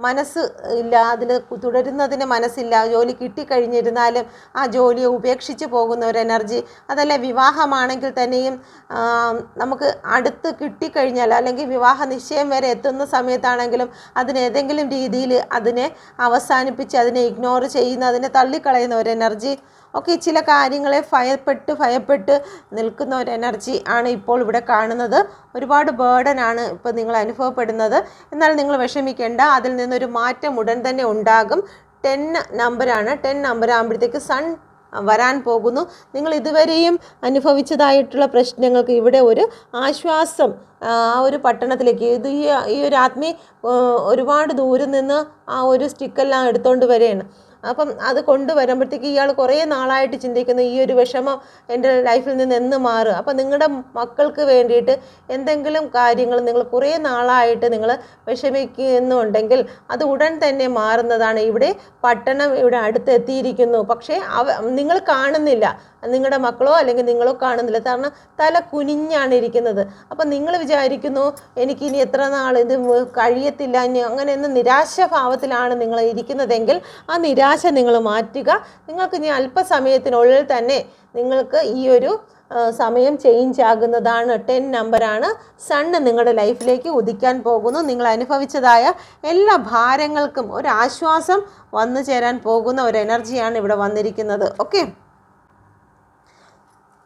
മനസ്സ് ഇല്ല, അതിൽ തുടരുന്നതിന് മനസ്സില്ല. ജോലി കിട്ടിക്കഴിഞ്ഞിരുന്നാലും ആ ജോലിയെ ഉപേക്ഷിച്ച് പോകുന്ന ഒരു എനർജി. അതല്ല വിവാഹമാണെങ്കിൽ തന്നെയും നമുക്ക് അടുത്ത് കിട്ടിക്കഴിഞ്ഞാൽ അല്ലെങ്കിൽ വിവാഹ നിശ്ചയം വരെ എത്തുന്ന സമയത്താണെങ്കിലും അതിനേതെങ്കിലും രീതിയിൽ അതിനെ അവസാനിപ്പിച്ച് അതിനെ ഇഗ്നോർ ചെയ്യുന്ന, അതിനെ തള്ളിക്കളയുന്ന ഒരു എനർജി. ഓക്കെ, ചില കാര്യങ്ങളെ ഭയപ്പെട്ട് നിൽക്കുന്ന ഒരു എനർജി ആണ് ഇപ്പോൾ ഇവിടെ കാണുന്നത്. ഒരുപാട് ബേർഡനാണ് ഇപ്പോൾ നിങ്ങൾ അനുഭവപ്പെടുന്നത്. എന്നാൽ നിങ്ങൾ വിഷമിക്കേണ്ട, അതിൽ നിന്നൊരു മാറ്റം ഉടൻ തന്നെ ഉണ്ടാകും. 10 നമ്പറാണ്. 10 നമ്പർ ആകുമ്പോഴത്തേക്ക് സൺ വരാൻ പോകുന്നു. നിങ്ങൾ ഇതുവരെയും അനുഭവിച്ചതായിട്ടുള്ള പ്രശ്നങ്ങൾക്ക് ഇവിടെ ഒരു ആശ്വാസം ആ ഒരു പട്ടണത്തിലേക്ക് ഈ ഒരു ആത്മീ ഒരുപാട് ദൂരം നിന്ന് ആ ഒരു സ്റ്റിക്കെല്ലാം എടുത്തുകൊണ്ട് വരികയാണ്. അപ്പം അത് കൊണ്ടുവരുമ്പോഴത്തേക്ക് ഇയാൾ കുറേ നാളായിട്ട് ചിന്തിക്കുന്നു ഈ ഒരു വിഷമം എൻ്റെ ലൈഫിൽ നിന്ന് എന്ന് മാറുക. അപ്പം നിങ്ങളുടെ മക്കൾക്ക് വേണ്ടിയിട്ട് എന്തെങ്കിലും കാര്യങ്ങൾ നിങ്ങൾ കുറേ നാളായിട്ട് നിങ്ങൾ വിഷമിക്കുന്നുണ്ടെങ്കിൽ അത് ഉടൻ തന്നെ മാറുന്നതാണ്. ഇവിടെ പട്ടണം ഇവിടെ അടുത്തെത്തിയിരിക്കുന്നു, പക്ഷേ നിങ്ങൾ കാണുന്നില്ല. നിങ്ങളുടെ മക്കളോ അല്ലെങ്കിൽ നിങ്ങളോ കാണുന്നില്ല. കാരണം തല കുനിഞ്ഞാണ് ഇരിക്കുന്നത്. അപ്പം നിങ്ങൾ വിചാരിക്കുന്നു എനിക്കിനി എത്ര നാൾ ഇത് കഴിയത്തില്ല, ഇനി അങ്ങനെയൊന്നും നിരാശാഭാവത്തിലാണ് നിങ്ങൾ ഇരിക്കുന്നതെങ്കിൽ ആ നിരാശ നിങ്ങൾ മാറ്റുക. നിങ്ങൾക്ക് ഇനി അല്പസമയത്തിനുള്ളിൽ തന്നെ നിങ്ങൾക്ക് ഈ ഒരു സമയം ചേഞ്ച് ആകുന്നതാണ്. 10 നമ്പറാണ്. സണ്ണ് നിങ്ങളുടെ ലൈഫിലേക്ക് ഉദിക്കാൻ പോകുന്നു. നിങ്ങൾ അനുഭവിച്ചതായ എല്ലാ ഭാരങ്ങൾക്കും ഒരു ആശ്വാസം വന്നു ചേരാൻ പോകുന്ന ഒരു എനർജിയാണ് ഇവിടെ വന്നിരിക്കുന്നത്. ഓക്കെ,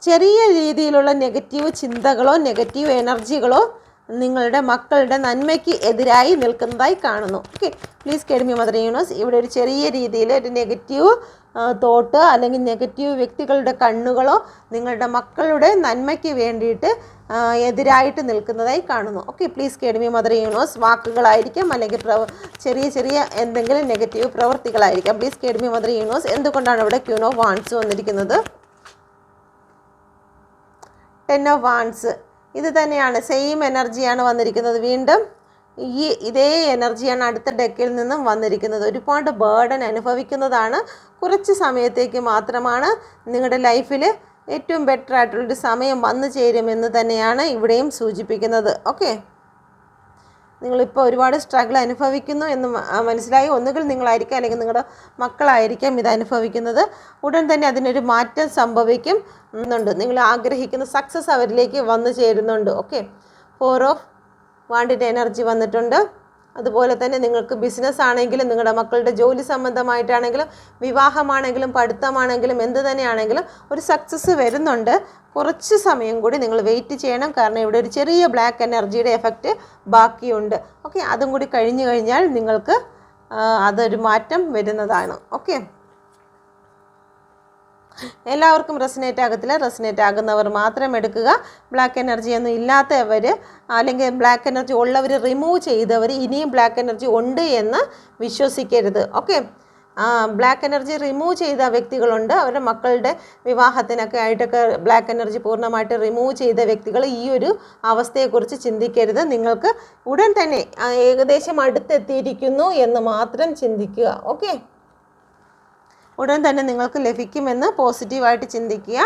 ചെറിയ രീതിയിലുള്ള നെഗറ്റീവ് ചിന്തകളോ നെഗറ്റീവ് എനർജികളോ നിങ്ങളുടെ മക്കളുടെ നന്മയ്ക്ക് എതിരായി നിൽക്കുന്നതായി കാണുന്നു. Okay, please guide me mother universe. ഇവിടെ ഒരു ചെറിയ രീതിയിൽ ഒരു നെഗറ്റീവ് തോട്ട് അല്ലെങ്കിൽ നെഗറ്റീവ് വ്യക്തികളുടെ കണ്ണുകളോ നിങ്ങളുടെ മക്കളുടെ നന്മയ്ക്ക് വേണ്ടിയിട്ട് എതിരായിട്ട് നിൽക്കുന്നതായി കാണുന്നു. Okay, please guide me mother universe. വാക്കുകളായിരിക്കാം അല്ലെങ്കിൽ ചെറിയ ചെറിയ എന്തെങ്കിലും നെഗറ്റീവ് പ്രവൃത്തികളായിരിക്കാം. Please guide me mother universe. എന്തുകൊണ്ടാണ് ഇവിടെ ക്യൂൻ ഓഫ് വാൻഡ്സ് വന്നിരിക്കുന്നത്? 10 ഓഫ് വാൻഡ്സ് ഇത് തന്നെയാണ്, സെയിം എനർജിയാണ് വന്നിരിക്കുന്നത്. വീണ്ടും ഇതേ എനർജിയാണ് അടുത്ത ഡെക്കിൽ നിന്നും വന്നിരിക്കുന്നത്. ഒരുപാട് ബേർഡൻ അനുഭവിക്കുന്നതാണ്. കുറച്ച് സമയത്തേക്ക് മാത്രമാണ് നിങ്ങളുടെ ലൈഫിൽ ഏറ്റവും ബെറ്റർ ആയിട്ടുള്ളൊരു സമയം വന്നു ചേരുമെന്ന് തന്നെയാണ് ഇവിടെയും സൂചിപ്പിക്കുന്നത്. ഓക്കെ, നിങ്ങളിപ്പോൾ ഒരുപാട് സ്ട്രഗിൾ അനുഭവിക്കുന്നു എന്ന് മനസ്സിലായി. ഒന്നുകിൽ നിങ്ങളായിരിക്കാം അല്ലെങ്കിൽ നിങ്ങളുടെ മക്കളായിരിക്കാം ഇത് അനുഭവിക്കുന്നത്. ഉടൻ തന്നെ അതിനൊരു മാറ്റം സംഭവിക്കുന്നുണ്ട്. നിങ്ങൾ ആഗ്രഹിക്കുന്ന സക്സസ് അവരിലേക്ക് വന്നു ചേരുന്നുണ്ട്. ഓക്കെ, 4 ഓഫ് വാണ്ടിൻ്റെ എനർജി വന്നിട്ടുണ്ട്. അതുപോലെ തന്നെ നിങ്ങൾക്ക് ബിസിനസ് ആണെങ്കിലും നിങ്ങളുടെ മക്കളുടെ ജോലി സംബന്ധമായിട്ടാണെങ്കിലും വിവാഹമാണെങ്കിലും പഠിത്തമാണെങ്കിലും എന്ത് തന്നെയാണെങ്കിലും ഒരു സക്സസ് വരുന്നുണ്ട്. കുറച്ച് സമയം കൂടി നിങ്ങൾ വെയിറ്റ് ചെയ്യണം. കാരണം ഇവിടെ ഒരു ചെറിയ ബ്ലാക്ക് എനർജിയുടെ എഫക്റ്റ് ബാക്കിയുണ്ട്. ഓക്കെ, അതും കൂടി കഴിഞ്ഞു കഴിഞ്ഞാൽ നിങ്ങൾക്ക് അതൊരു മാറ്റം വരുന്നതാണ്. ഓക്കെ, എല്ലാവർക്കും റെസനേറ്റ് ആകത്തില്ല. റെസനേറ്റ് ആകുന്നവർ മാത്രം എടുക്കുക. ബ്ലാക്ക് എനർജി ഒന്നും ഇല്ലാത്തവർ അല്ലെങ്കിൽ ബ്ലാക്ക് എനർജി ഉള്ളവർ റിമൂവ് ചെയ്തവർ ഇനിയും ബ്ലാക്ക് എനർജി ഉണ്ട് എന്ന് വിശ്വസിക്കരുത്. ഓക്കെ, ബ്ലാക്ക് എനർജി റിമൂവ് ചെയ്ത വ്യക്തികളുണ്ട്. അവരുടെ മക്കളുടെ വിവാഹത്തിനൊക്കെ ആയിട്ടൊക്കെ ബ്ലാക്ക് എനർജി പൂർണ്ണമായിട്ട് റിമൂവ് ചെയ്ത വ്യക്തികൾ ഈ ഒരു അവസ്ഥയെക്കുറിച്ച് ചിന്തിക്കരുത്. നിങ്ങൾക്ക് ഉടൻ തന്നെ ഏകദേശം അടുത്തെത്തിയിരിക്കുന്നു എന്ന് മാത്രം ചിന്തിക്കുക. ഓക്കെ, ഉടൻ തന്നെ നിങ്ങൾക്ക് ലഭിക്കുമെന്ന് പോസിറ്റീവായിട്ട് ചിന്തിക്കുക.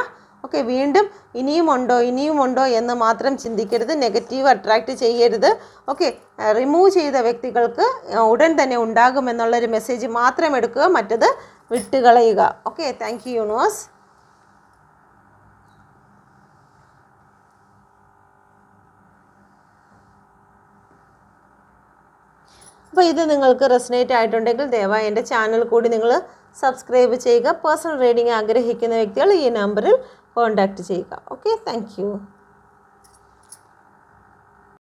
ഓക്കെ, വീണ്ടും ഇനിയും ഉണ്ടോ എന്ന് മാത്രം ചിന്തിക്കരുത്. നെഗറ്റീവ് അട്രാക്റ്റ് ചെയ്യരുത്. ഓക്കെ, റിമൂവ് ചെയ്ത വ്യക്തികൾക്ക് ഉടൻ തന്നെ ഉണ്ടാകുമെന്നുള്ളൊരു മെസ്സേജ് മാത്രം എടുക്കുക, മറ്റത് വിട്ടുകളയുക. Okay, thank you universe. അപ്പോൾ ഇത് നിങ്ങൾക്ക് റെസനേറ്റ് ആയിട്ടുണ്ടെങ്കിൽ ദയവായി എൻ്റെ ചാനൽ കൂടി നിങ്ങൾ സബ്സ്ക്രൈബ് ചെയ്യുക. പേഴ്സണൽ റീഡിംഗ് ആഗ്രഹിക്കുന്ന വ്യക്തികൾ ഈ നമ്പറിൽ കോൺടാക്റ്റ് ചെയ്യുക. Okay, thank U.